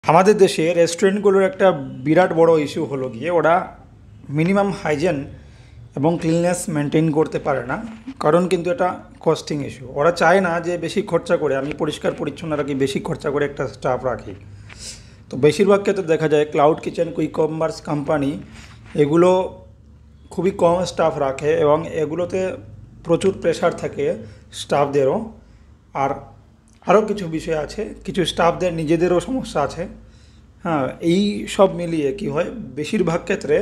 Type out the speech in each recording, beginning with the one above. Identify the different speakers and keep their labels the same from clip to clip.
Speaker 1: আমাদের দেশে রেস্টুরেন্টগুলোর একটা বিরাট বড় ইস্যু হলো গিয়ে ওরা মিনিমাম হাইজেন এবং ক্লিননেস মেনটেন করতে পারে না। কারণ কিন্তু এটা কস্টিং ইস্যু। ওরা চায় না যে বেশি খরচা করে আমি পরিষ্কার পরিচ্ছন্ন রাখি, বেশি খরচা করে একটা স্টাফ রাখি। তো বেশিরভাগ ক্ষেত্রে দেখা যায় cloud kitchen, quick commerce company এগুলো খুবই কম স্টাফ রাখে এবং এগুলোতে প্রচুর প্রেশার থাকে স্টাফদেরও। আর আরও কিছু বিষয় আছে, কিছু স্টাফদের নিজেদেরও সমস্যা আছে। হ্যাঁ, এই সব মিলিয়ে কি হয়, বেশিরভাগ ক্ষেত্রে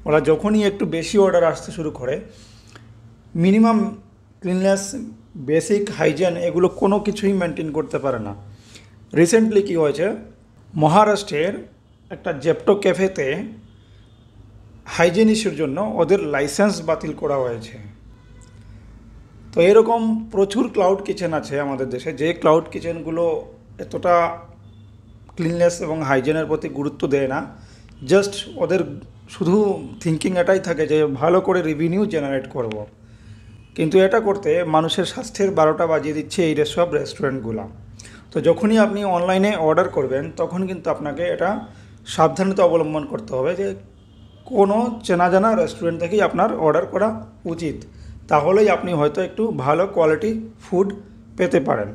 Speaker 1: ওরা যখনই একটু বেশি অর্ডার আসতে শুরু করে, মিনিমাম ক্লিননেস, বেসিক হাইজেন এগুলো কোনো কিছুই মেনটেন করতে পারে না। রিসেন্টলি কি হয়েছে, মহারাষ্ট্রের একটা জেপ্টো ক্যাফেতে হাইজেন ইস্যুর জন্য ওদের লাইসেন্স বাতিল করা হয়েছে। তো এরকম প্রচুর ক্লাউড কিচেন আছে আমাদের দেশে, যে ক্লাউড কিচেনগুলো এতটা ক্লিননেস এবং হাইজেনের প্রতি গুরুত্ব দেয় না। জাস্ট ওদের শুধু থিঙ্কিং এটাই থাকে যে ভালো করে রেভিনিউ জেনারেট করব। কিন্তু এটা করতে মানুষের স্বাস্থ্যের 12টা বাজিয়ে দিচ্ছে এই সব রেস্টুরেন্টগুলো। তো যখনই আপনি অনলাইনে অর্ডার করবেন তখন কিন্তু আপনাকে এটা সাবধানতা অবলম্বন করতে হবে যে কোনো চেনা জানা রেস্টুরেন্ট থেকেই আপনার অর্ডার করা উচিত। তাহলেই আপনি হয়তো একটু ভালো কোয়ালিটি ফুড পেতে পারেন।